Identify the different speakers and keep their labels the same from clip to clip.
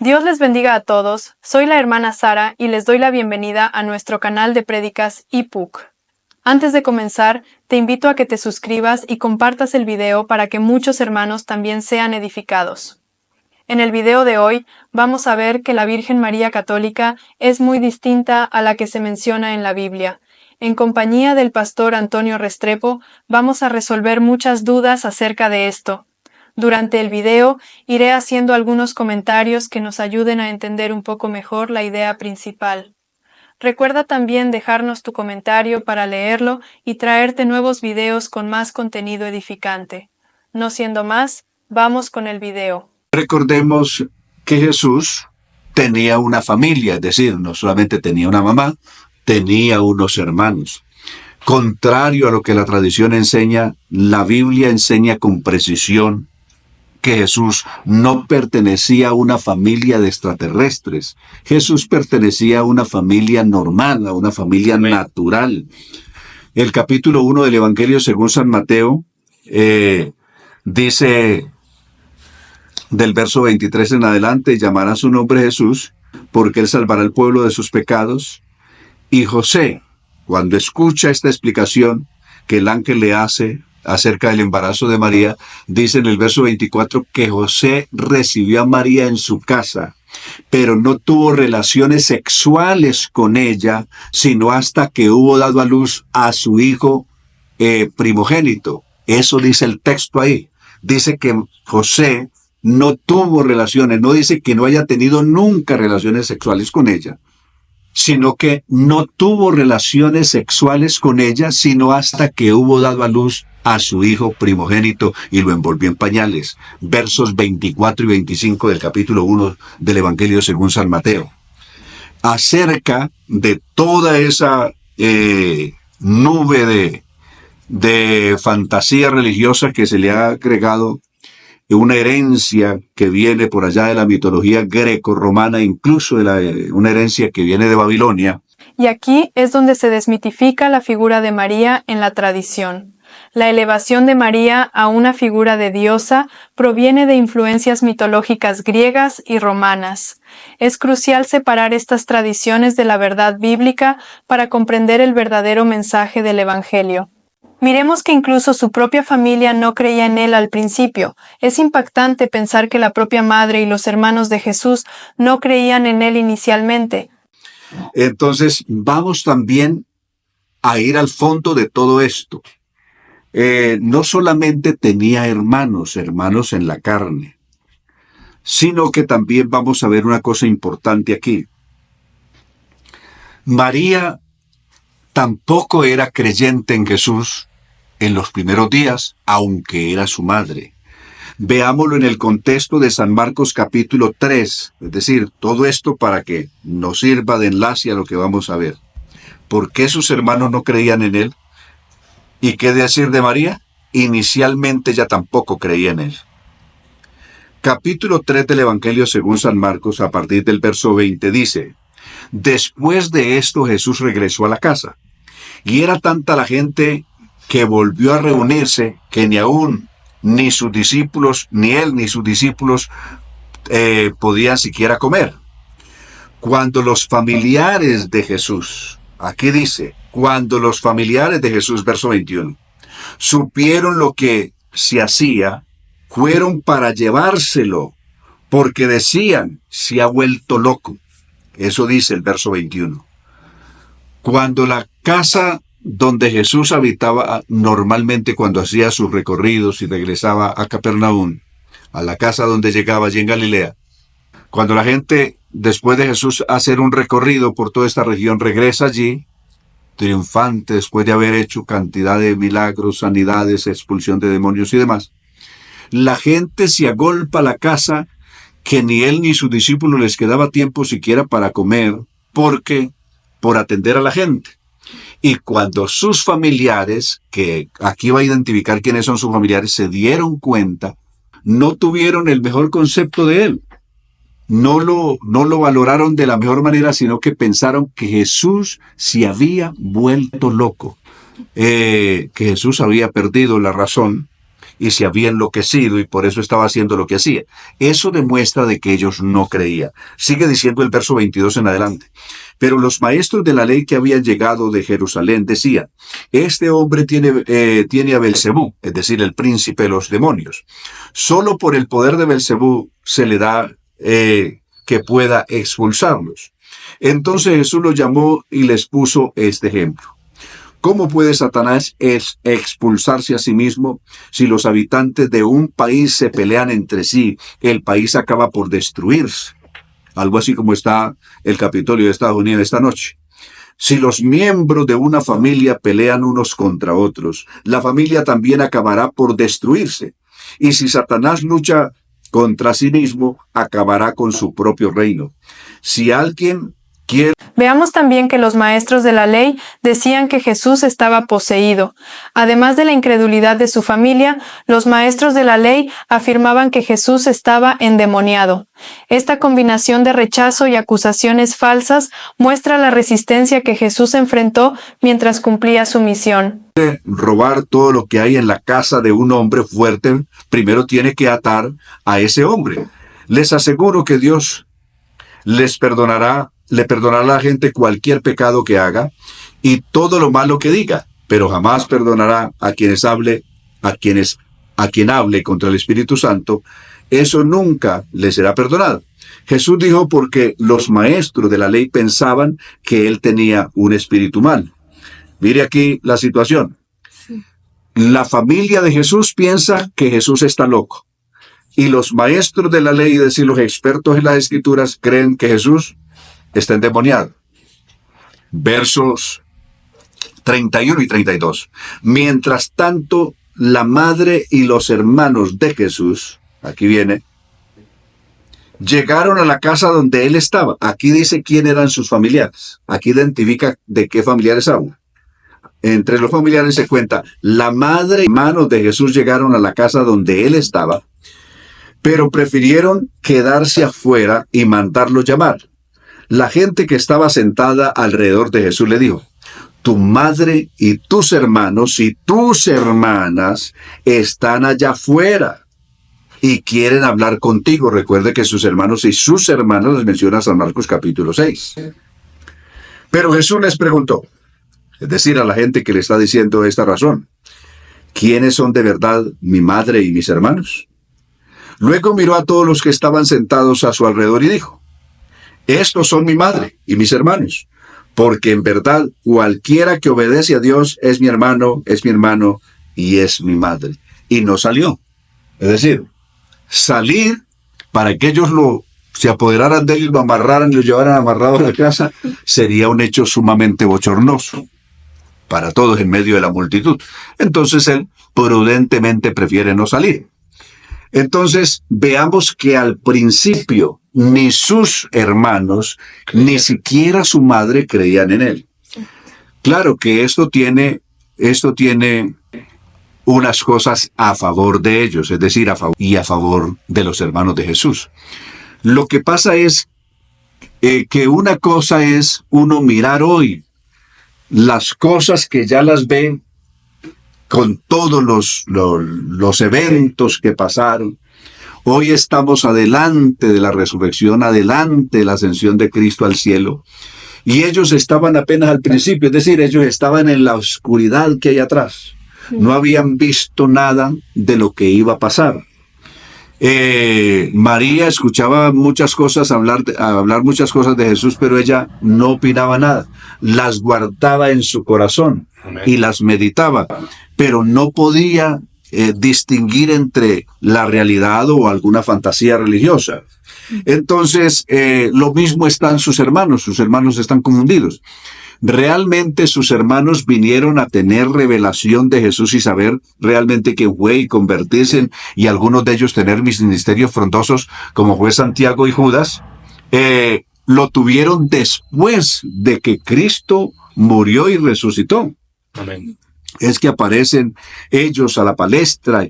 Speaker 1: Dios les bendiga a todos, soy la hermana Sara y les doy la bienvenida a nuestro canal de prédicas IPUC. Antes de comenzar, te invito a que te suscribas y compartas el video para que muchos hermanos también sean edificados. En el video de hoy vamos a ver que la Virgen María Católica es muy distinta a la que se menciona en la Biblia. En compañía del pastor Antonio Restrepo vamos a resolver muchas dudas acerca de esto. Durante el video iré haciendo algunos comentarios que nos ayuden a entender un poco mejor la idea principal. Recuerda también dejarnos tu comentario para leerlo y traerte nuevos videos con más contenido edificante. No siendo más, vamos con el video.
Speaker 2: Recordemos que Jesús tenía una familia, es decir, no solamente tenía una mamá, tenía unos hermanos. Contrario a lo que la tradición enseña, la Biblia enseña con precisión que Jesús no pertenecía a una familia de extraterrestres. Jesús pertenecía a una familia normal, a una familia natural. El capítulo 1 del Evangelio según San Mateo dice del verso 23 en adelante: llamará su nombre Jesús, porque él salvará al pueblo de sus pecados. Y José, cuando escucha esta explicación que el ángel le hace acerca del embarazo de María, dice en el verso 24 que José recibió a María en su casa, pero no tuvo relaciones sexuales con ella, sino hasta que hubo dado a luz a su hijo primogénito. Eso dice el texto ahí. Dice que José no tuvo relaciones, no dice que no haya tenido nunca relaciones sexuales con ella, sino que no tuvo relaciones sexuales con ella, sino hasta que hubo dado a luz a su hijo primogénito y lo envolvió en pañales. Versos 24 y 25 del capítulo 1 del Evangelio según San Mateo. Acerca de toda esa nube de fantasía religiosa que se le ha agregado, una herencia que viene por allá de la mitología greco-romana, incluso una herencia que viene de Babilonia.
Speaker 1: Y aquí es donde se desmitifica la figura de María en la tradición. La elevación de María a una figura de diosa proviene de influencias mitológicas griegas y romanas. Es crucial separar estas tradiciones de la verdad bíblica para comprender el verdadero mensaje del Evangelio. Miremos que incluso su propia familia no creía en él al principio. Es impactante pensar que la propia madre y los hermanos de Jesús no creían en él inicialmente.
Speaker 2: Entonces, vamos también a ir al fondo de todo esto. No solamente tenía hermanos en la carne, sino que también vamos a ver una cosa importante aquí. María tampoco era creyente en Jesús en los primeros días, aunque era su madre. Veámoslo en el contexto de San Marcos capítulo 3, es decir, todo esto para que nos sirva de enlace a lo que vamos a ver. ¿Por qué sus hermanos no creían en él? ¿Y qué decir de María? Inicialmente ella tampoco creía en él. Capítulo 3 del Evangelio según San Marcos, a partir del verso 20, dice: después de esto Jesús regresó a la casa, y era tanta la gente que volvió a reunirse que ni sus discípulos, ni él ni sus discípulos podían siquiera comer. Cuando los familiares de Jesús, aquí dice, cuando los familiares de Jesús, verso 21, supieron lo que se hacía, fueron para llevárselo, porque decían: se ha vuelto loco. Eso dice el verso 21. Cuando la casa donde Jesús habitaba normalmente cuando hacía sus recorridos y regresaba a Capernaum, a la casa donde llegaba allí en Galilea, cuando la gente, después de Jesús hacer un recorrido por toda esta región, regresa allí, triunfante después de haber hecho cantidad de milagros, sanidades, expulsión de demonios y demás, la gente se agolpa a la casa que ni él ni sus discípulos les quedaba tiempo siquiera para comer, por atender a la gente. Y cuando sus familiares, que aquí va a identificar quiénes son sus familiares, se dieron cuenta, no tuvieron el mejor concepto de él. No lo valoraron de la mejor manera, sino que pensaron que Jesús se había vuelto loco, que Jesús había perdido la razón y se había enloquecido y por eso estaba haciendo lo que hacía. Eso demuestra de que ellos no creían. Sigue diciendo el verso 22 en adelante. Pero los maestros de la ley que habían llegado de Jerusalén decían, este hombre tiene a Belcebú, es decir, el príncipe de los demonios. Solo por el poder de Belcebú se le da que pueda expulsarlos. Entonces Jesús los llamó y les puso este ejemplo. ¿Cómo puede Satanás expulsarse a sí mismo? Si los habitantes de un país se pelean entre sí, el país acaba por destruirse. Algo así como está el Capitolio de Estados Unidos esta noche. Si los miembros de una familia pelean unos contra otros, la familia también acabará por destruirse. Y si Satanás lucha contra sí mismo, acabará con su propio reino. Si alguien quiere...
Speaker 1: Veamos también que los maestros de la ley decían que Jesús estaba poseído. Además de la incredulidad de su familia, los maestros de la ley afirmaban que Jesús estaba endemoniado. Esta combinación de rechazo y acusaciones falsas muestra la resistencia que Jesús enfrentó mientras cumplía su misión.
Speaker 2: Robar todo lo que hay en la casa de un hombre fuerte, primero tiene que atar a ese hombre. Les aseguro que Dios le perdonará a la gente cualquier pecado que haga y todo lo malo que diga, pero jamás perdonará a quien hable contra el Espíritu Santo. Eso nunca le será perdonado. Jesús dijo porque los maestros de la ley pensaban que él tenía un espíritu mal. Mire aquí la situación. La familia de Jesús piensa que Jesús está loco. Y los maestros de la ley, es decir, los expertos en las Escrituras, creen que Jesús está endemoniado. Versos 31 y 32. Mientras tanto, la madre y los hermanos de Jesús, aquí viene, llegaron a la casa donde él estaba. Aquí dice quién eran sus familiares. Aquí identifica de qué familiares habla. Entre los familiares se cuenta, la madre y hermanos de Jesús llegaron a la casa donde él estaba, pero prefirieron quedarse afuera y mandarlo llamar. La gente que estaba sentada alrededor de Jesús le dijo, tu madre y tus hermanos y tus hermanas están allá afuera y quieren hablar contigo. Recuerde que sus hermanos y sus hermanas les menciona San Marcos capítulo 6. Pero Jesús les preguntó, es decir, a la gente que le está diciendo esta razón, ¿quiénes son de verdad mi madre y mis hermanos? Luego miró a todos los que estaban sentados a su alrededor y dijo, estos son mi madre y mis hermanos, porque en verdad cualquiera que obedece a Dios es mi hermano y es mi madre. Y no salió. Es decir, salir para que ellos se apoderaran de él y lo amarraran y lo llevaran amarrado a la casa sería un hecho sumamente bochornoso para todos en medio de la multitud. Entonces él prudentemente prefiere no salir. Entonces veamos que al principio ni sus hermanos, ni siquiera su madre creían en él. Claro que esto tiene unas cosas a favor de ellos, es decir, a favor de los hermanos de Jesús. Lo que pasa es que una cosa es uno mirar hoy las cosas que ya las ve con todos los eventos que pasaron. Hoy estamos adelante de la resurrección, adelante de la ascensión de Cristo al cielo. Y ellos estaban apenas al principio, es decir, ellos estaban en la oscuridad que hay atrás. No habían visto nada de lo que iba a pasar. María escuchaba muchas cosas, hablar muchas cosas de Jesús, pero ella no opinaba nada. Las guardaba en su corazón. Amén. Y las meditaba, pero no podía distinguir entre la realidad o alguna fantasía religiosa. Entonces, lo mismo están sus hermanos están confundidos. Realmente sus hermanos vinieron a tener revelación de Jesús y saber realmente quién fue y convertirse y algunos de ellos tener ministerios frondosos como fue Santiago y Judas. Lo tuvieron después de que Cristo murió y resucitó. Amén. Es que aparecen ellos a la palestra,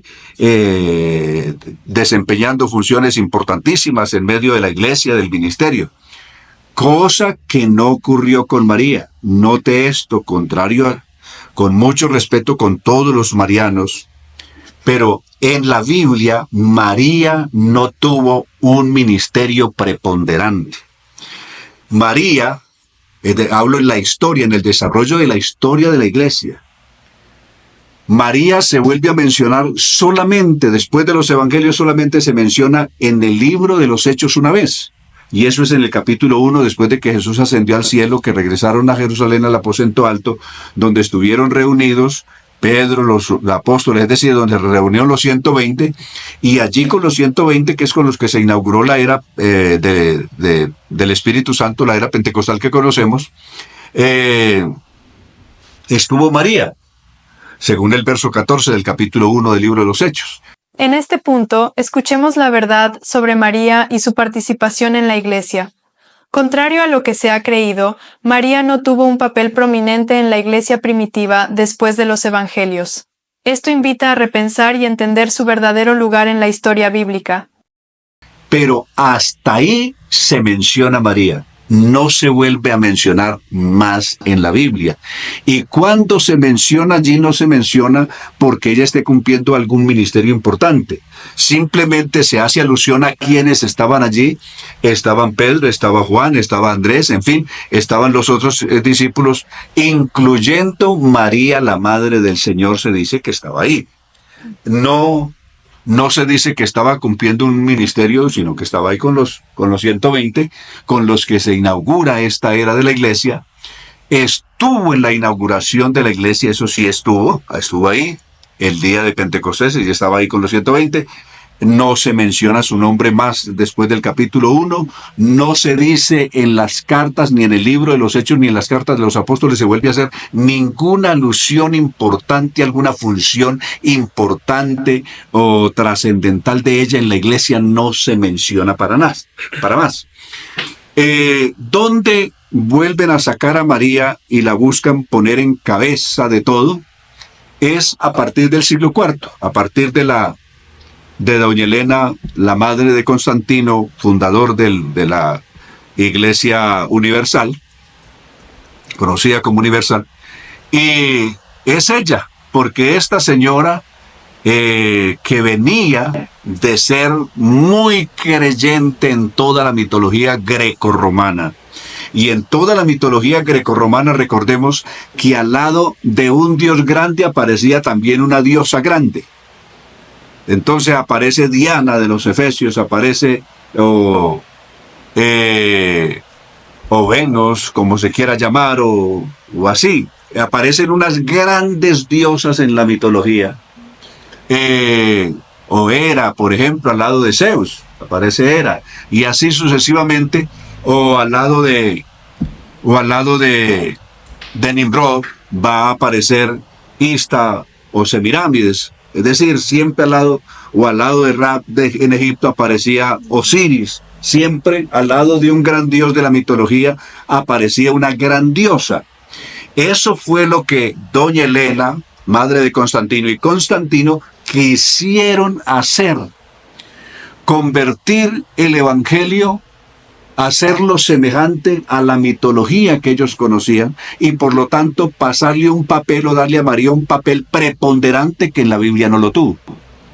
Speaker 2: desempeñando funciones importantísimas en medio de la iglesia, del ministerio. Cosa que no ocurrió con María. Note esto, con mucho respeto con todos los marianos, Pero en la Biblia, María no tuvo un ministerio preponderante. María, hablo en la historia, en el desarrollo de la historia de la iglesia. María se vuelve a mencionar solamente, después de los evangelios, solamente se menciona en el libro de los Hechos una vez. Y eso es en el capítulo 1, después de que Jesús ascendió al cielo, que regresaron a Jerusalén al aposento alto, donde estuvieron reunidos Pedro, los apóstoles, es decir, donde se reunieron los 120, y allí con los 120, que es con los que se inauguró la era del Espíritu Santo, la era pentecostal que conocemos, estuvo María, según el verso 14 del capítulo 1 del libro de los Hechos.
Speaker 1: En este punto, escuchemos la verdad sobre María y su participación en la Iglesia. Contrario a lo que se ha creído, María no tuvo un papel prominente en la Iglesia primitiva después de los Evangelios. Esto invita a repensar y entender su verdadero lugar en la historia bíblica.
Speaker 2: Pero hasta ahí se menciona María. No se vuelve a mencionar más en la Biblia. Y cuando se menciona allí, no se menciona porque ella esté cumpliendo algún ministerio importante. Simplemente se hace alusión a quienes estaban allí. Estaban Pedro, estaba Juan, estaba Andrés, en fin, estaban los otros discípulos, incluyendo María, la madre del Señor, se dice que estaba ahí. No se dice que estaba cumpliendo un ministerio, sino que estaba ahí con los 120, con los que se inaugura esta era de la iglesia. Estuvo en la inauguración de la iglesia, eso sí estuvo ahí, el día de Pentecostés, y estaba ahí con los 120. No se menciona su nombre más después del capítulo 1, no se dice en las cartas, ni en el libro de los Hechos, ni en las cartas de los apóstoles se vuelve a hacer ninguna alusión importante, alguna función importante o trascendental de ella en la iglesia, no se menciona para más. ¿Dónde vuelven a sacar a María y la buscan poner en cabeza de todo? Es a partir del siglo IV, a partir de doña Elena, la madre de Constantino, fundador de la Iglesia Universal, conocida como Universal, y es ella, porque esta señora que venía de ser muy creyente en toda la mitología grecorromana, y en toda la mitología grecorromana recordemos que al lado de un dios grande aparecía también una diosa grande. Entonces aparece Diana de los Efesios, aparece o Venus, como se quiera llamar, o así. Aparecen unas grandes diosas en la mitología. O Hera, por ejemplo, al lado de Zeus, aparece Hera. Y así sucesivamente, o al lado de Nimrod va a aparecer Ista o Semirámides. Es decir, siempre al lado de Ra en Egipto aparecía Osiris. Siempre al lado de un gran dios de la mitología aparecía una gran diosa. Eso fue lo que doña Elena, madre de Constantino, y Constantino quisieron hacer. Convertir el evangelio, hacerlo semejante a la mitología que ellos conocían y por lo tanto pasarle un papel o darle a María un papel preponderante que en la Biblia no lo tuvo.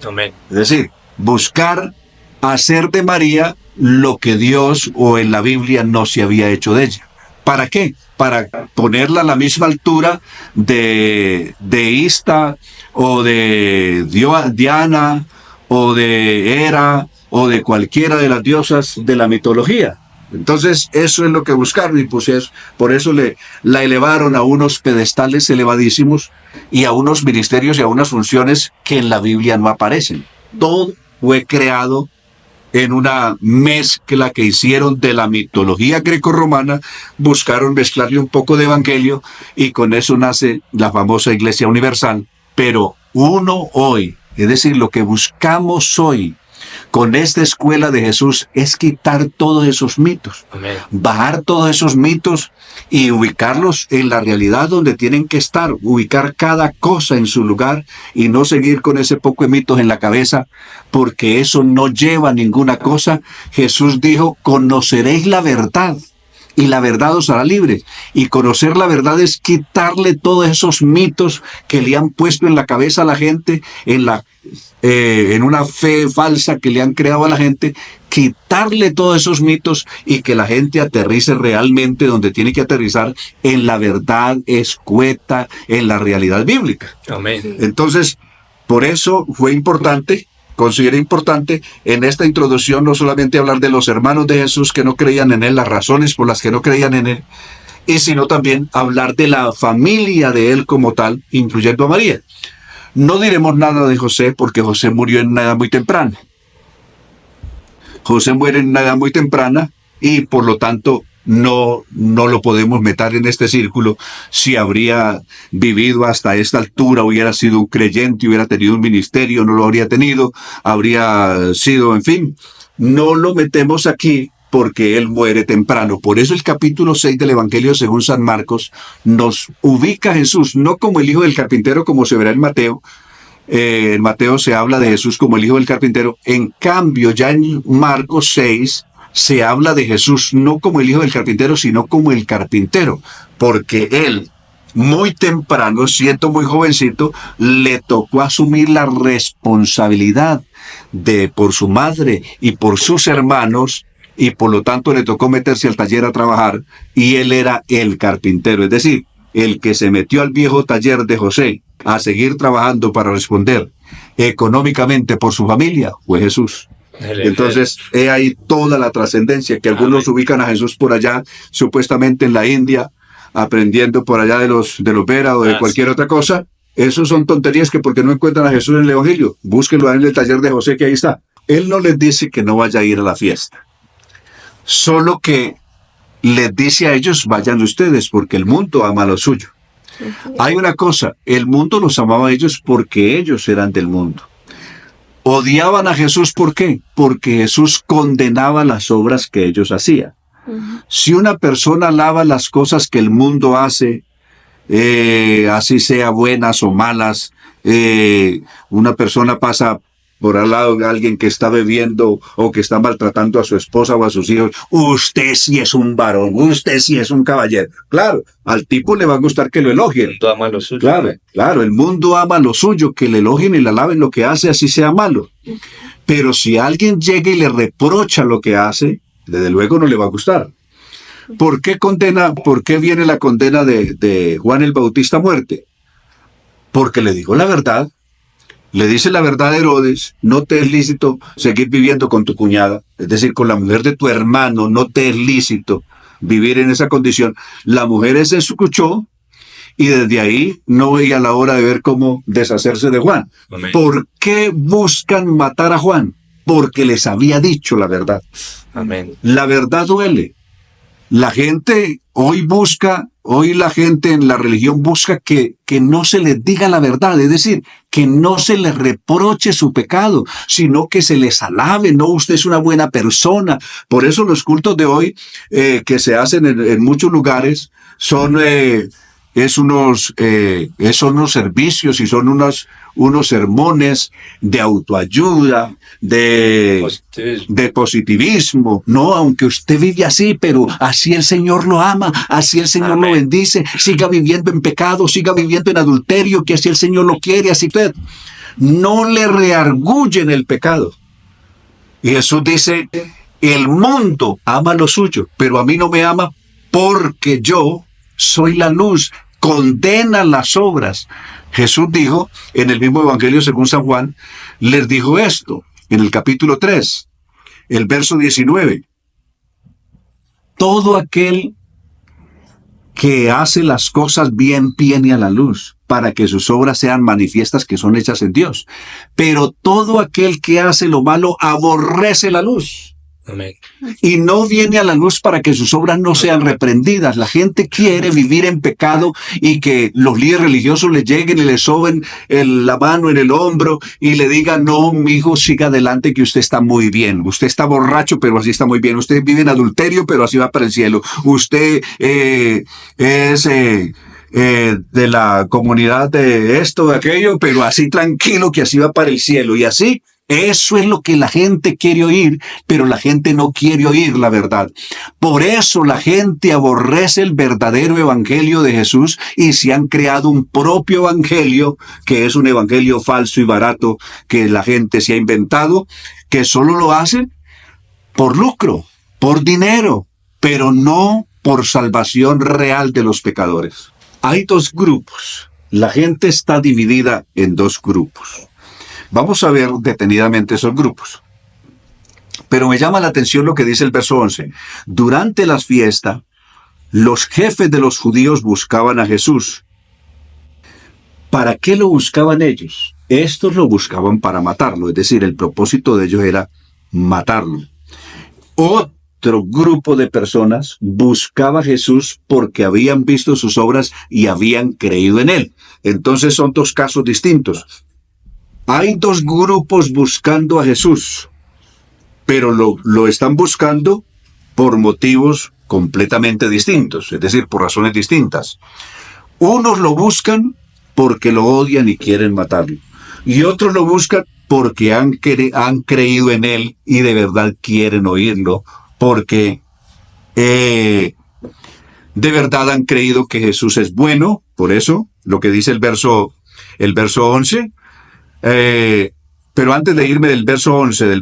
Speaker 3: Amén.
Speaker 2: Es decir, buscar hacer de María lo que Dios o en la Biblia no se había hecho de ella. ¿Para qué? Para ponerla a la misma altura de Ista o de Diana o de Hera o de cualquiera de las diosas de la mitología. Entonces, eso es lo que buscaron y pues por eso la elevaron a unos pedestales elevadísimos y a unos ministerios y a unas funciones que en la Biblia no aparecen. Todo fue creado en una mezcla que hicieron de la mitología grecorromana, buscaron mezclarle un poco de evangelio y con eso nace la famosa Iglesia Universal. Pero uno hoy, es decir, lo que buscamos hoy, con esta escuela de Jesús es quitar todos esos mitos,
Speaker 3: Amén.
Speaker 2: bajar todos esos mitos y ubicarlos en la realidad donde tienen que estar, ubicar cada cosa en su lugar y no seguir con ese poco de mitos en la cabeza, porque eso no lleva a ninguna cosa. Jesús dijo, conoceréis la verdad y la verdad os hará libres. Y conocer la verdad es quitarle todos esos mitos que le han puesto en la cabeza a la gente, en una fe falsa que le han creado a la gente, quitarle todos esos mitos y que la gente aterrice realmente donde tiene que aterrizar, en la verdad escueta, en la realidad bíblica.
Speaker 3: Amén.
Speaker 2: Entonces, por eso fue importante, consideré importante en esta introducción no solamente hablar de los hermanos de Jesús que no creían en él, las razones por las que no creían en él, sino también hablar de la familia de él como tal, incluyendo a María. No diremos nada de José porque José murió en una edad muy temprana. José muere en una edad muy temprana y por lo tanto no lo podemos meter en este círculo. Si habría vivido hasta esta altura, hubiera sido un creyente, hubiera tenido un ministerio, no lo habría tenido, habría sido, en fin, no lo metemos aquí porque él muere temprano. Por eso el capítulo 6 del Evangelio según San Marcos nos ubica a Jesús no como el hijo del carpintero como se verá en Mateo. En Mateo se habla de Jesús como el hijo del carpintero. En cambio, ya en Marcos 6 se habla de Jesús no como el hijo del carpintero, sino como el carpintero, porque él, muy temprano, siendo muy jovencito, le tocó asumir la responsabilidad por su madre y por sus hermanos, y por lo tanto le tocó meterse al taller a trabajar, y él era el carpintero, es decir, el que se metió al viejo taller de José a seguir trabajando para responder económicamente por su familia, fue Jesús. Entonces, he ahí toda la trascendencia, que algunos ubican a Jesús por allá, supuestamente en la India, aprendiendo por allá de los Vera o de cualquier otra cosa. Esos son tonterías que porque no encuentran a Jesús en el Evangelio, búsquenlo en el taller de José que ahí está. Él no les dice que no vaya a ir a la fiesta, solo que les dice a ellos, vayan ustedes, porque el mundo ama lo suyo. Hay una cosa, el mundo los amaba a ellos porque ellos eran del mundo. Odiaban a Jesús, ¿por qué? Porque Jesús condenaba las obras que ellos hacían. Si una persona alaba las cosas que el mundo hace, así sea buenas o malas, una persona pasa por al lado de alguien que está bebiendo o que está maltratando a su esposa o a sus hijos, usted sí es un varón, usted sí es un caballero. Claro, al tipo le va a gustar que lo elogien.
Speaker 3: El mundo ama lo suyo.
Speaker 2: Claro, el mundo ama lo suyo, que le elogien y le alaben lo que hace, así sea malo. Pero si alguien llega y le reprocha lo que hace, desde luego no le va a gustar. ¿Por qué viene la condena de Juan el Bautista a muerte? Porque le dijo la verdad. Le dice la verdad a Herodes, no te es lícito seguir viviendo con tu cuñada, es decir, con la mujer de tu hermano, no te es lícito vivir en esa condición. La mujer se escuchó y desde ahí no veía la hora de ver cómo deshacerse de Juan.
Speaker 3: Amén.
Speaker 2: ¿Por qué buscan matar a Juan? Porque les había dicho la verdad.
Speaker 3: Amén.
Speaker 2: La verdad duele. La gente hoy la gente en la religión busca que no se les diga la verdad, es decir, que no se les reproche su pecado, sino que se les alabe, no, usted es una buena persona. Por eso los cultos de hoy que se hacen en muchos lugares son unos servicios y son unos sermones de autoayuda, de positivismo. No, aunque usted vive así, pero así el Señor lo ama, así el Señor lo bendice, siga viviendo en pecado, siga viviendo en adulterio, que así el Señor lo quiere, así usted. No le reargullen el pecado. Y Jesús dice, el mundo ama lo suyo, pero a mí no me ama porque yo soy la luz, condena las obras. Jesús dijo, en el mismo Evangelio según San Juan, les dijo esto, en el capítulo 3, el verso 19. Todo aquel que hace las cosas bien viene a la luz, para que sus obras sean manifiestas que son hechas en Dios. Pero todo aquel que hace lo malo aborrece la luz.
Speaker 3: Amén.
Speaker 2: Y no viene a la luz para que sus obras no sean reprendidas. La gente quiere vivir en pecado y que los líderes religiosos le lleguen y le soben la mano en el hombro y le digan, no, mi hijo, siga adelante que usted está muy bien. Usted está borracho, pero así está muy bien. Usted vive en adulterio, pero así va para el cielo. Usted es de la comunidad de esto, de aquello, pero así tranquilo que así va para el cielo. Y así Eso es lo que la gente quiere oír, pero la gente no quiere oír la verdad. Por eso la gente aborrece el verdadero evangelio de Jesús y se han creado un propio evangelio, que es un evangelio falso y barato que la gente se ha inventado, que solo lo hacen por lucro, por dinero, pero no por salvación real de los pecadores. Hay dos grupos. La gente está dividida en dos grupos. Vamos a ver detenidamente esos grupos. Pero me llama la atención lo que dice el verso 11. Durante las fiestas, los jefes de los judíos buscaban a Jesús. ¿Para qué lo buscaban ellos? Estos lo buscaban para matarlo, es decir, el propósito de ellos era matarlo. Otro grupo de personas buscaba a Jesús porque habían visto sus obras y habían creído en él. Entonces son dos casos distintos. Hay dos grupos buscando a Jesús, pero lo están buscando por motivos completamente distintos, es decir, por razones distintas. Unos lo buscan porque lo odian y quieren matarlo, y otros lo buscan porque han creído en él y de verdad quieren oírlo, porque de verdad han creído que Jesús es bueno. Por eso, lo que dice el verso 11, pero antes de irme del verso 11,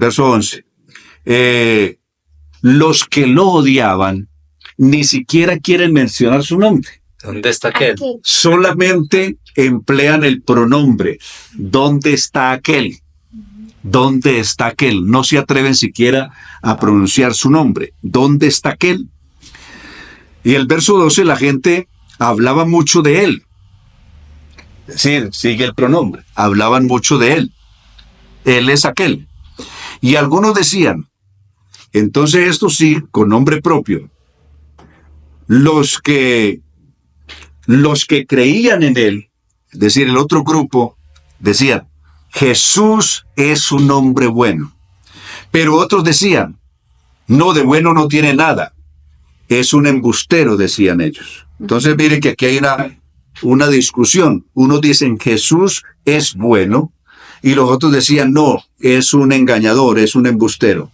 Speaker 2: los que lo odiaban ni siquiera quieren mencionar su nombre.
Speaker 3: ¿Dónde está aquel?
Speaker 2: Solamente emplean el pronombre. ¿Dónde está aquel? ¿Dónde está aquel? No se atreven siquiera a pronunciar su nombre. ¿Dónde está aquel? Y el verso 12, la gente hablaba mucho de él. Es decir, sigue el pronombre. Hablaban mucho de él. Él es aquel. Y algunos decían, entonces esto sí, con nombre propio, los que creían en él, es decir, el otro grupo, decían, Jesús es un hombre bueno. Pero otros decían, no, de bueno no tiene nada. Es un embustero, decían ellos. Entonces miren que aquí hay una discusión. Unos dicen Jesús es bueno y los otros decían no, es un engañador, es un embustero.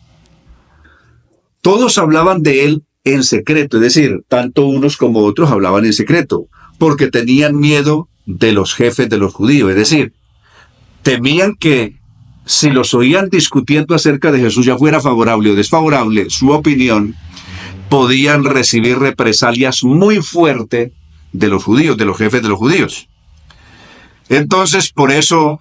Speaker 2: Todos hablaban de él en secreto, es decir, tanto unos como otros hablaban en secreto, porque tenían miedo de los jefes de los judíos, es decir, temían que si los oían discutiendo acerca de Jesús, ya fuera favorable o desfavorable su opinión, podían recibir represalias muy fuertes de los judíos, de los jefes de los judíos. Entonces, por eso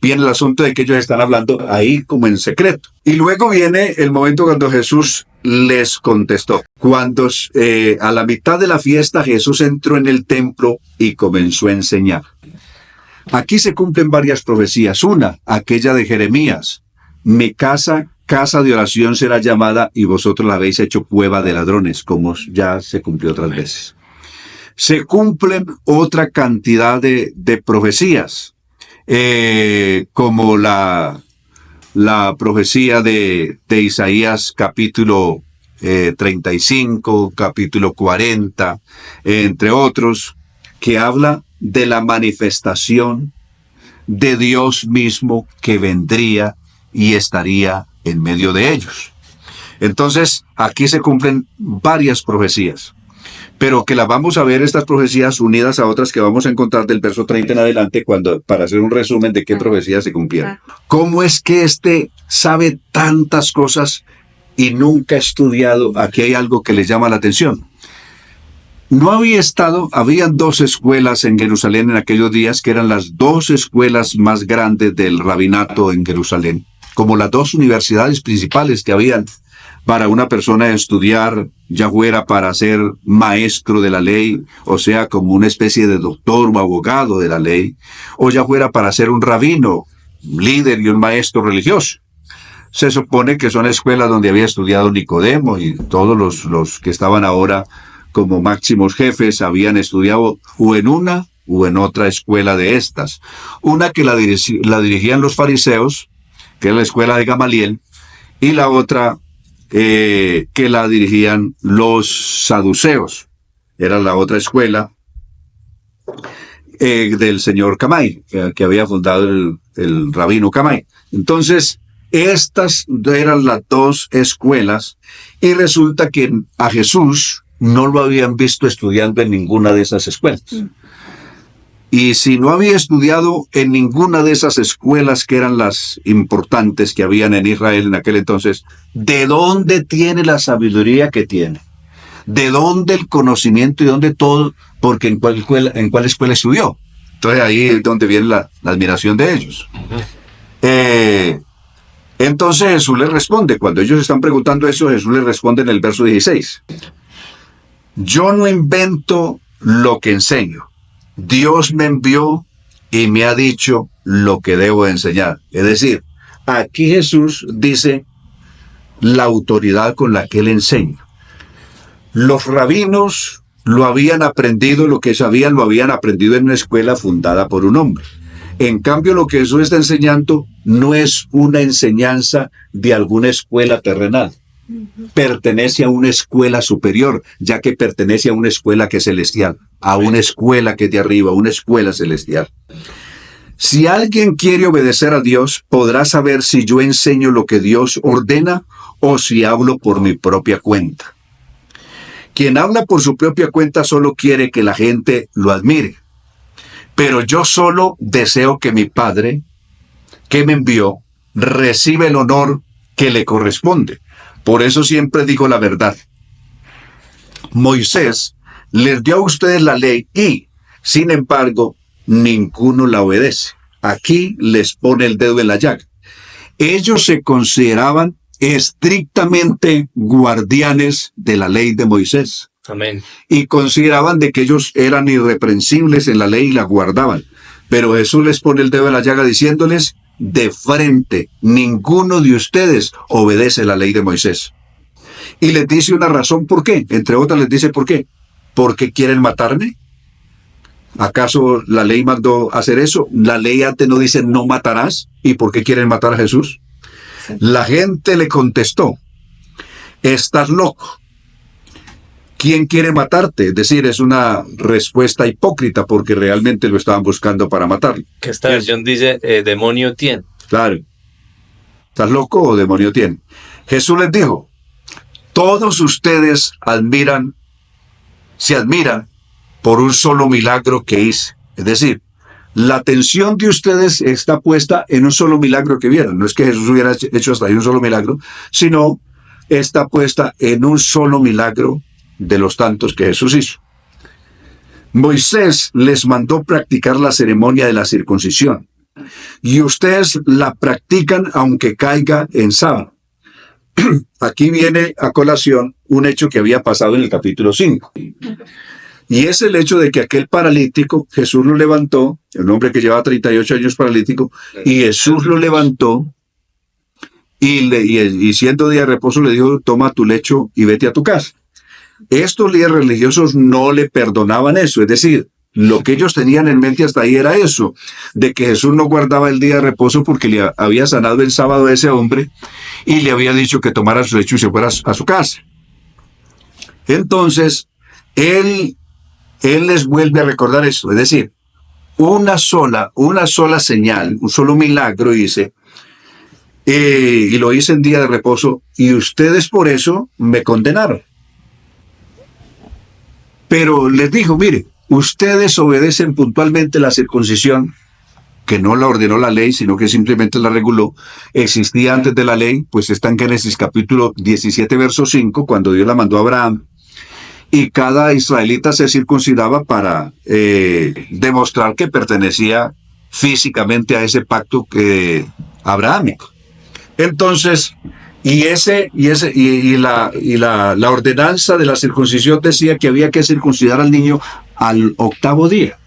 Speaker 2: viene el asunto de que ellos están hablando ahí como en secreto. Y luego viene el momento cuando Jesús les contestó. Cuando a la mitad de la fiesta Jesús entró en el templo y comenzó a enseñar. Aquí se cumplen varias profecías. Una, aquella de Jeremías. Mi casa de oración será llamada y vosotros la habéis hecho cueva de ladrones, como ya se cumplió otras veces. Se cumplen otra cantidad de profecías, como la profecía de Isaías capítulo 35, capítulo 40, entre otros, que habla de la manifestación de Dios mismo que vendría y estaría en medio de ellos. Entonces, aquí se cumplen varias profecías, pero que las vamos a ver, estas profecías unidas a otras que vamos a encontrar del verso 30 en adelante, para hacer un resumen de qué profecías se cumplieron. ¿Cómo es que sabe tantas cosas y nunca ha estudiado? Aquí hay algo que les llama la atención. Habían dos escuelas en Jerusalén en aquellos días, que eran las dos escuelas más grandes del rabinato en Jerusalén, como las dos universidades principales que habían para una persona estudiar, ya fuera para ser maestro de la ley, o sea, como una especie de doctor o abogado de la ley, o ya fuera para ser un rabino, líder y un maestro religioso. Se supone que son escuelas donde había estudiado Nicodemo y todos los que estaban ahora como máximos jefes habían estudiado o en una o en otra escuela de estas. Una que la dirigían los fariseos, que era la escuela de Gamaliel, y la otra que la dirigían los saduceos. Era la otra escuela. del señor Camay, que había fundado el rabino Camay. Entonces, estas eran las dos escuelas, y resulta que a Jesús no lo habían visto estudiando en ninguna de esas escuelas. Y si no había estudiado en ninguna de esas escuelas que eran las importantes que habían en Israel en aquel entonces, ¿de dónde tiene la sabiduría que tiene? ¿De dónde el conocimiento y dónde todo? Porque en cuál escuela estudió. Entonces ahí es donde viene la admiración de ellos. Entonces Jesús les responde. Cuando ellos están preguntando eso, Jesús les responde en el verso 16. Yo no invento lo que enseño. Dios me envió y me ha dicho lo que debo enseñar. Es decir, aquí Jesús dice la autoridad con la que él enseña. Los rabinos lo habían aprendido, lo que sabían lo habían aprendido en una escuela fundada por un hombre. En cambio, lo que Jesús está enseñando no es una enseñanza de alguna escuela terrenal. Pertenece a una escuela superior, ya que pertenece a una escuela que es celestial, a una escuela que es de arriba, una escuela celestial. Si alguien quiere obedecer a Dios, podrá saber si yo enseño lo que Dios ordena o si hablo por mi propia cuenta. Quien habla por su propia cuenta solo quiere que la gente lo admire. Pero yo solo deseo que mi Padre, que me envió, reciba el honor que le corresponde. Por eso siempre digo la verdad. Moisés les dio a ustedes la ley y, sin embargo, ninguno la obedece. Aquí les pone el dedo en la llaga. Ellos se consideraban estrictamente guardianes de la ley de Moisés.
Speaker 3: Amén.
Speaker 2: Y consideraban de que ellos eran irreprensibles en la ley y la guardaban. Pero Jesús les pone el dedo en la llaga diciéndoles, de frente, ninguno de ustedes obedece la ley de Moisés. Y les dice una razón por qué. Entre otras les dice por qué. ¿Porque quieren matarme? ¿Acaso la ley mandó hacer eso? La ley antes no dice no matarás. ¿Y por qué quieren matar a Jesús? Sí. La gente le contestó, estás loco. ¿Quién quiere matarte? Es decir, es una respuesta hipócrita porque realmente lo estaban buscando para matarlo.
Speaker 3: Que esta versión dice, demonio tiene.
Speaker 2: Claro. ¿Estás loco o demonio tiene? Jesús les dijo, todos ustedes se admiran por un solo milagro que hice. Es decir, la atención de ustedes está puesta en un solo milagro que vieron. No es que Jesús hubiera hecho hasta ahí un solo milagro, sino está puesta en un solo milagro de los tantos que Jesús hizo. Moisés les mandó practicar la ceremonia de la circuncisión y ustedes la practican aunque caiga en sábado. Aquí viene a colación un hecho que había pasado en el capítulo 5. Y es el hecho de que aquel paralítico, Jesús lo levantó, el hombre que llevaba 38 años paralítico, y Jesús lo levantó y siendo día de reposo le dijo, toma tu lecho y vete a tu casa. Estos líderes religiosos no le perdonaban eso, es decir, lo que ellos tenían en mente hasta ahí era eso, de que Jesús no guardaba el día de reposo porque le había sanado el sábado a ese hombre y le había dicho que tomara su lecho y se fuera a su casa. Entonces, él les vuelve a recordar esto, es decir, una sola señal, un solo milagro hice, y lo hice en día de reposo, y ustedes por eso me condenaron. Pero les dijo, mire, ustedes obedecen puntualmente la circuncisión, que no la ordenó la ley, sino que simplemente la reguló. Existía antes de la ley, pues está en Génesis capítulo 17, verso 5, cuando Dios la mandó a Abraham. Y cada israelita se circuncidaba para demostrar que pertenecía físicamente a ese pacto abrahámico. Entonces, la ordenanza de la circuncisión decía que había que circuncidar al niño al 8º día.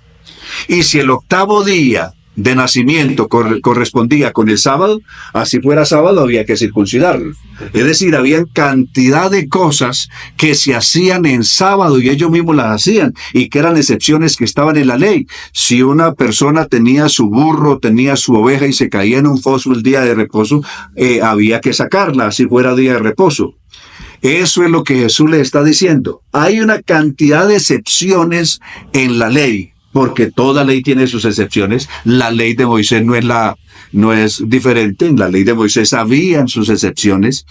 Speaker 2: Y si el 8º día de nacimiento correspondía con el sábado, así fuera sábado había que circuncidarlo. Es decir, había cantidad de cosas que se hacían en sábado y ellos mismos las hacían y que eran excepciones que estaban en la ley. Si una persona tenía su burro, tenía su oveja y se caía en un foso el día de reposo, había que sacarla, así fuera día de reposo. Eso es lo que Jesús le está diciendo. Hay una cantidad de excepciones en la ley, porque toda ley tiene sus excepciones. La ley de Moisés no es diferente. En la ley de Moisés habían sus excepciones,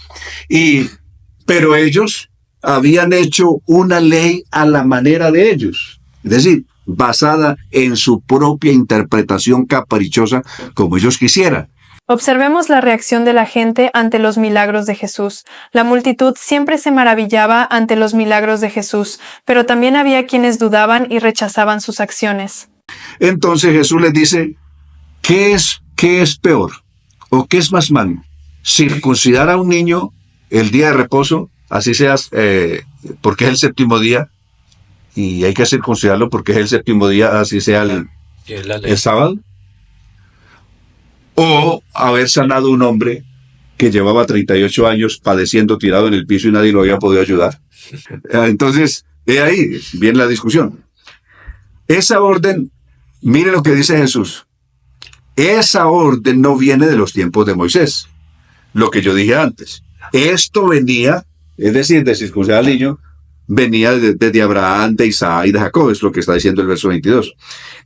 Speaker 2: pero ellos habían hecho una ley a la manera de ellos, es decir, basada en su propia interpretación caprichosa, como ellos quisieran.
Speaker 1: Observemos la reacción de la gente ante los milagros de Jesús. La multitud siempre se maravillaba ante los milagros de Jesús, pero también había quienes dudaban y rechazaban sus acciones.
Speaker 2: Entonces Jesús les dice, ¿qué es peor? ¿O qué es más malo? ¿Circuncidar a un niño el día de reposo, así seas, porque es el séptimo día, y hay que circuncidarlo porque es el séptimo día, así sea el sábado? ¿O haber sanado a un hombre que llevaba 38 años padeciendo tirado en el piso y nadie lo había podido ayudar? Entonces, ahí viene la discusión. Esa orden, mire lo que dice Jesús. Esa orden no viene de los tiempos de Moisés, lo que yo dije antes. Esto venía, es decir, de circuncidar al niño, venía desde Abraham, de Isaac y de Jacob, es lo que está diciendo el verso 22.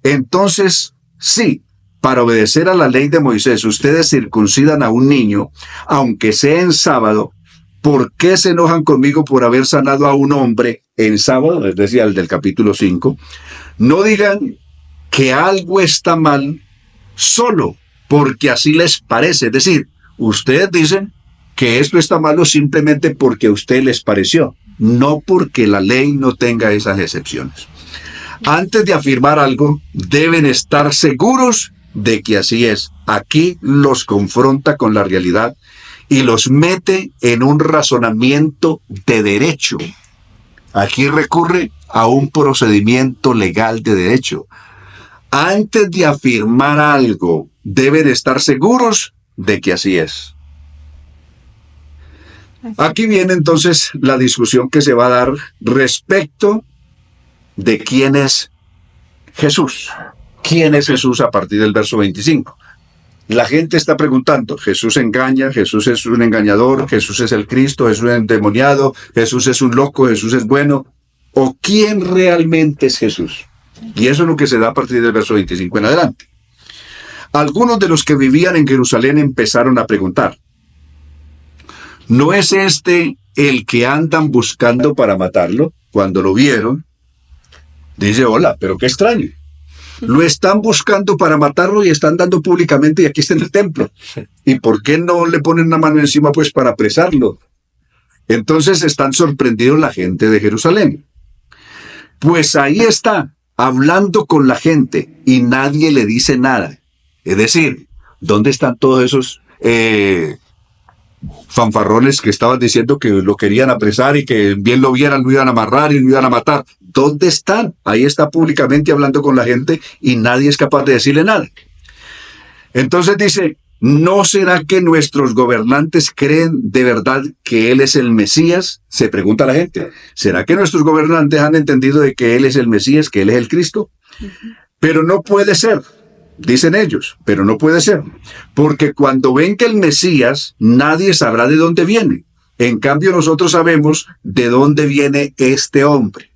Speaker 2: Entonces, sí, para obedecer a la ley de Moisés, ustedes circuncidan a un niño, aunque sea en sábado. ¿Por qué se enojan conmigo por haber sanado a un hombre en sábado? Es decir, el del capítulo 5. No digan que algo está mal solo porque así les parece. Es decir, ustedes dicen que esto está malo simplemente porque a usted les pareció, no porque la ley no tenga esas excepciones. Antes de afirmar algo, deben estar seguros de que así es. Aquí los confronta con la realidad y los mete en un razonamiento de derecho. Aquí recurre a un procedimiento legal de derecho. Antes de afirmar algo, deben estar seguros de que así es. Aquí viene entonces la discusión que se va a dar respecto de quién es Jesús. ¿Quién es Jesús a partir del verso 25? La gente está preguntando, ¿Jesús engaña? ¿Jesús es un engañador? ¿Jesús es el Cristo? ¿Es un endemoniado? ¿Jesús es un loco? ¿Jesús es bueno? ¿O quién realmente es Jesús? Y eso es lo que se da a partir del verso 25 en adelante. Algunos de los que vivían en Jerusalén empezaron a preguntar, ¿no es este el que andan buscando para matarlo? Cuando lo vieron, dice, hola, pero qué extraño. Lo están buscando para matarlo y están dando públicamente y aquí está en el templo. ¿Y por qué no le ponen una mano encima pues para apresarlo? Entonces están sorprendidos la gente de Jerusalén. Pues ahí está, hablando con la gente y nadie le dice nada. Es decir, ¿dónde están todos esos fanfarrones que estaban diciendo que lo querían apresar y que bien lo vieran, lo iban a amarrar y lo iban a matar? ¿Dónde están? Ahí está públicamente hablando con la gente y nadie es capaz de decirle nada. Entonces dice, ¿no será que nuestros gobernantes creen de verdad que Él es el Mesías? Se pregunta la gente. ¿Será que nuestros gobernantes han entendido de que Él es el Mesías, que Él es el Cristo? Pero no puede ser. Dicen ellos, pero no puede ser, porque cuando ven que el Mesías, nadie sabrá de dónde viene. En cambio, nosotros sabemos de dónde viene este hombre.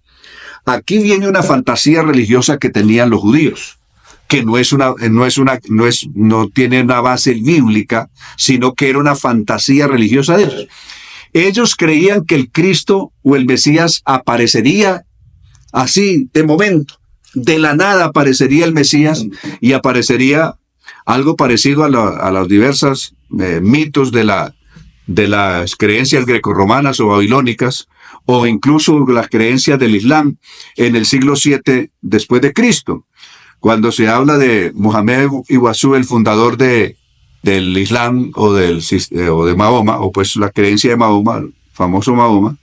Speaker 2: Aquí viene una fantasía religiosa que tenían los judíos, que no tiene una base bíblica, sino que era una fantasía religiosa de ellos. Ellos creían que el Cristo o el Mesías aparecería así, de momento. De la nada aparecería el Mesías y aparecería algo parecido a los diversos mitos de las creencias grecorromanas o babilónicas, o incluso las creencias del Islam en el siglo VII después de Cristo. Cuando se habla de Mohammed Iwasu, el fundador del Islam o de Mahoma, o pues la creencia de Mahoma, el famoso Mahoma,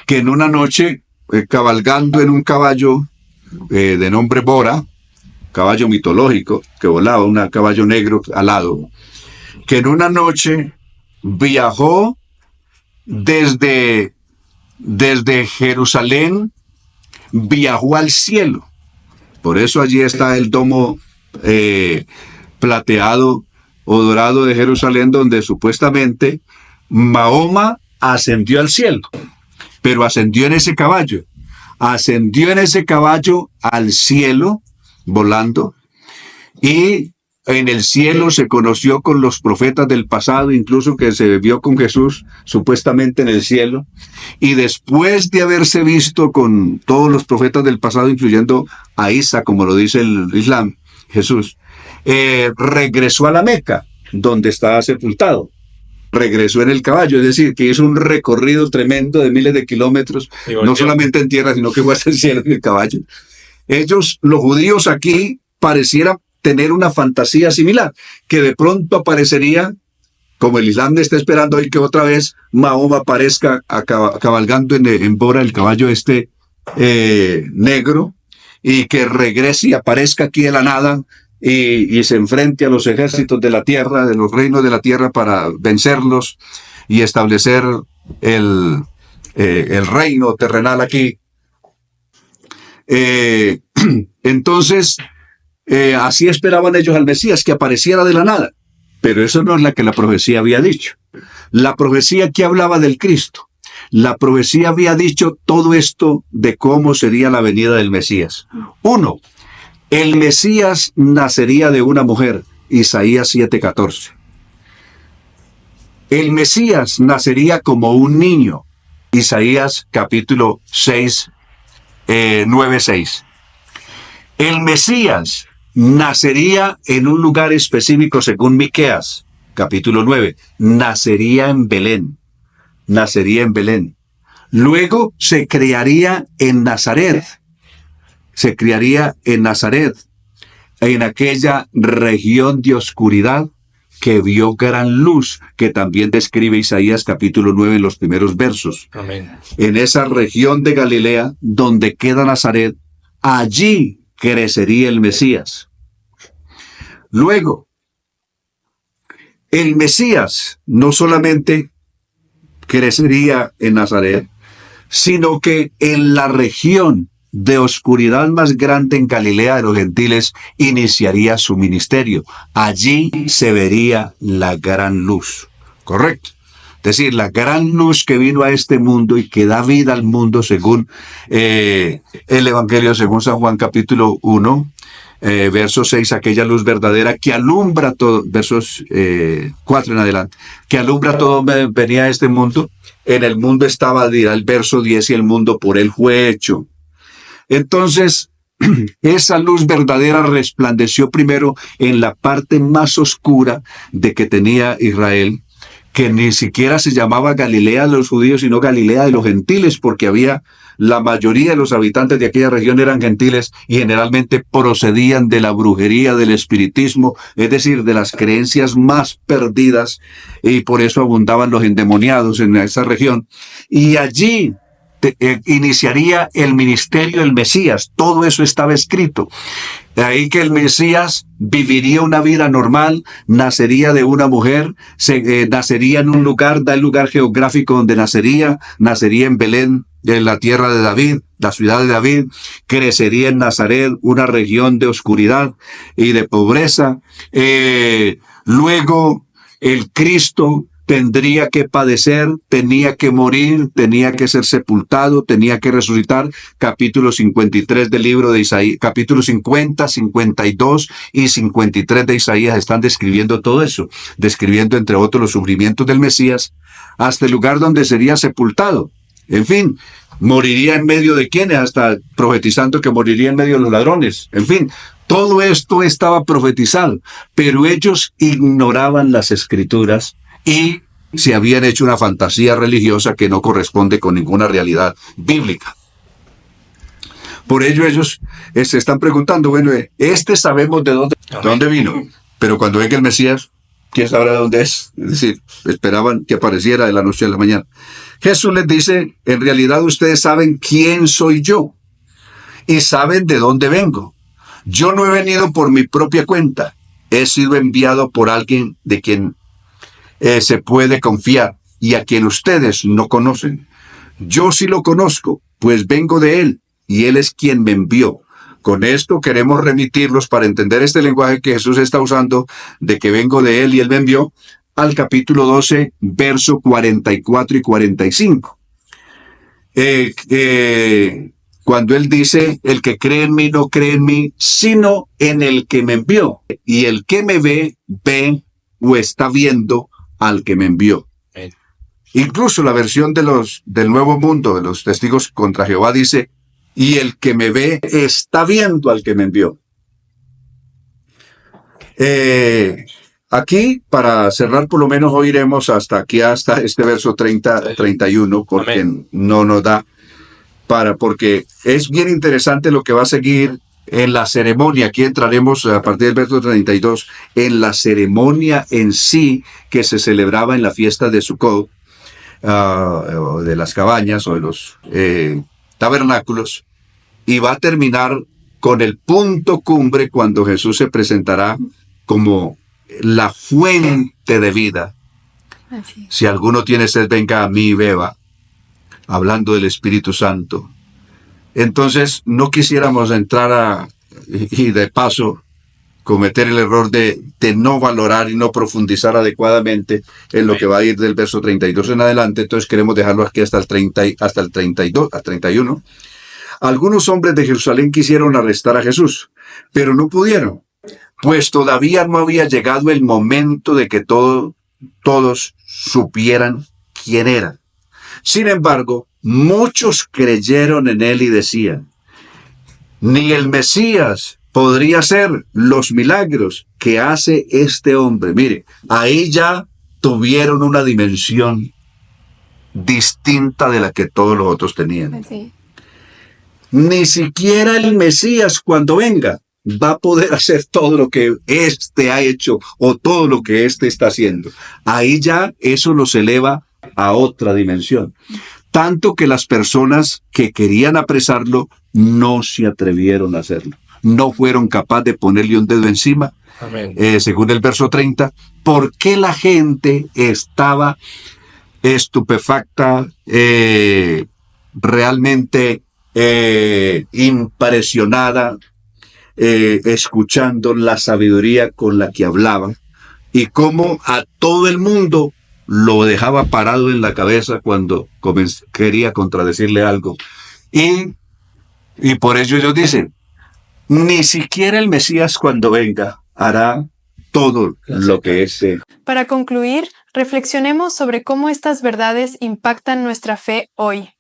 Speaker 2: que en una noche cabalgando en un caballo de nombre Bora, caballo mitológico que volaba, un caballo negro alado, que en una noche viajó desde Jerusalén, viajó al cielo. Por eso allí está el domo plateado o dorado de Jerusalén, donde supuestamente Mahoma ascendió al cielo. Pero ascendió en ese caballo. ascendió en ese caballo al cielo, volando, y en el cielo se conoció con los profetas del pasado, incluso que se vio con Jesús supuestamente en el cielo. Y después de haberse visto con todos los profetas del pasado, incluyendo a Isa, como lo dice el Islam, Jesús, regresó a la Meca, donde estaba sepultado. Regresó en el caballo, es decir, que hizo un recorrido tremendo de miles de kilómetros, no solamente en tierra, sino que fue hasta el cielo en el caballo. Ellos, los judíos aquí, parecieran tener una fantasía similar, que de pronto aparecería, como el Islam está esperando hoy que otra vez Mahoma aparezca cabalgando en Bora, el caballo negro, y que regrese y aparezca aquí de la nada, y se enfrente a los ejércitos de la tierra, de los reinos de la tierra, para vencerlos y establecer el reino terrenal aquí. Entonces, así esperaban ellos al Mesías, que apareciera de la nada. Pero eso no es lo que la profecía había dicho. La profecía que hablaba del Cristo. La profecía había dicho todo esto de cómo sería la venida del Mesías. 1. El Mesías nacería de una mujer, Isaías 7:14. El Mesías nacería como un niño, Isaías capítulo 6, 9:6. El Mesías nacería en un lugar específico según Miqueas, capítulo 9. Nacería en Belén. Nacería en Belén. Luego se crearía en Nazaret. Se criaría en Nazaret, en aquella región de oscuridad que vio gran luz, que también describe Isaías capítulo 9 en los primeros versos.
Speaker 3: Amén.
Speaker 2: En esa región de Galilea, donde queda Nazaret, allí crecería el Mesías. Luego, el Mesías no solamente crecería en Nazaret, sino que en la región de oscuridad más grande en Galilea de los gentiles iniciaría su ministerio. Allí se vería la gran luz. ¿Correcto? Es decir, la gran luz que vino a este mundo y que da vida al mundo según el Evangelio, según San Juan capítulo 1, verso 6, aquella luz verdadera que alumbra todo, versos 4 en adelante, que alumbra todo, venía a este mundo. En el mundo estaba, dirá el verso 10, y el mundo por él fue hecho. Entonces, esa luz verdadera resplandeció primero en la parte más oscura de que tenía Israel, que ni siquiera se llamaba Galilea de los judíos, sino Galilea de los gentiles, porque la mayoría de los habitantes de aquella región eran gentiles y generalmente procedían de la brujería, del espiritismo, es decir, de las creencias más perdidas, y por eso abundaban los endemoniados en esa región. Y allí iniciaría el ministerio del Mesías. Todo eso estaba escrito. De ahí que el Mesías viviría una vida normal, nacería de una mujer, nacería en un lugar, da el lugar geográfico donde nacería en Belén, en la tierra de David, la ciudad de David, crecería en Nazaret, una región de oscuridad y de pobreza. Luego, el Cristo tendría que padecer, tenía que morir, tenía que ser sepultado, tenía que resucitar. Capítulo 53 del libro de Isaías, capítulo 50, 52 y 53 de Isaías están describiendo todo eso, describiendo entre otros los sufrimientos del Mesías, hasta el lugar donde sería sepultado. En fin, moriría en medio de quienes, hasta profetizando que moriría en medio de los ladrones. En fin, todo esto estaba profetizado, pero ellos ignoraban las Escrituras y se habían hecho una fantasía religiosa que no corresponde con ninguna realidad bíblica. Por ello ellos se están preguntando, bueno, sabemos de dónde vino, pero cuando venga el Mesías, ¿quién sabrá de dónde es? Es decir, esperaban que apareciera de la noche a la mañana. Jesús les dice, en realidad ustedes saben quién soy yo y saben de dónde vengo. Yo no he venido por mi propia cuenta, he sido enviado por alguien de quien se puede confiar y a quien ustedes no conocen. Yo sí lo conozco, pues vengo de él y él es quien me envió. Con esto queremos remitirlos para entender este lenguaje que Jesús está usando de que vengo de él y él me envió al capítulo 12, verso 44 y 45. Cuando él dice, el que cree en mí no cree en mí, sino en el que me envió. Y el que me ve, ve o está viendo al que me envió.
Speaker 3: Amén.
Speaker 2: Incluso la versión del Nuevo Mundo, de los testigos contra Jehová, dice, y el que me ve está viendo al que me envió. Aquí, para cerrar, por lo menos hoy iremos hasta aquí, hasta este verso 30, 31, porque
Speaker 3: Amén.
Speaker 2: no nos da porque es bien interesante lo que va a seguir en la ceremonia. Aquí entraremos a partir del verso 32, en la ceremonia en sí que se celebraba en la fiesta de Sukkot, o de las cabañas o de los tabernáculos, y va a terminar con el punto cumbre cuando Jesús se presentará como la fuente de vida.
Speaker 1: Así.
Speaker 2: Si alguno tiene sed, venga a mí y beba, hablando del Espíritu Santo. Entonces, no quisiéramos entrar y de paso cometer el error de no valorar y no profundizar adecuadamente en lo que va a ir del verso 32 en adelante. Entonces queremos dejarlo aquí hasta el 32, a 31. Algunos hombres de Jerusalén quisieron arrestar a Jesús, pero no pudieron, pues todavía no había llegado el momento de que todos supieran quién era. Sin embargo, muchos creyeron en él y decían, ni el Mesías podría hacer los milagros que hace este hombre. Mire, ahí ya tuvieron una dimensión distinta de la que todos los otros tenían.
Speaker 1: Así.
Speaker 2: Ni siquiera el Mesías, cuando venga, va a poder hacer todo lo que éste ha hecho o todo lo que éste está haciendo. Ahí ya eso los eleva a otra dimensión. Tanto que las personas que querían apresarlo no se atrevieron a hacerlo. No fueron capaces de ponerle un dedo encima.
Speaker 3: Amén.
Speaker 2: Según el verso 30, porque la gente estaba estupefacta, realmente impresionada, escuchando la sabiduría con la que hablaba y cómo a todo el mundo lo dejaba parado en la cabeza cuando quería contradecirle algo. Y por ello ellos dicen, ni siquiera el Mesías cuando venga hará todo lo que éste.
Speaker 1: Para concluir, reflexionemos sobre cómo estas verdades impactan nuestra fe hoy.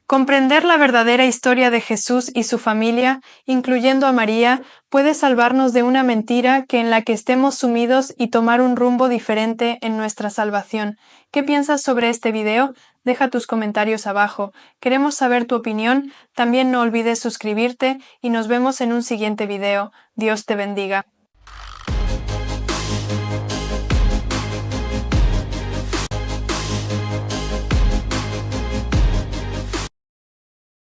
Speaker 1: Comprender la verdadera historia de Jesús y su familia, incluyendo a María, puede salvarnos de una mentira en la que estemos sumidos y tomar un rumbo diferente en nuestra salvación. ¿Qué piensas sobre este video? Deja tus comentarios abajo. Queremos saber tu opinión. También no olvides suscribirte y nos vemos en un siguiente video. Dios te bendiga.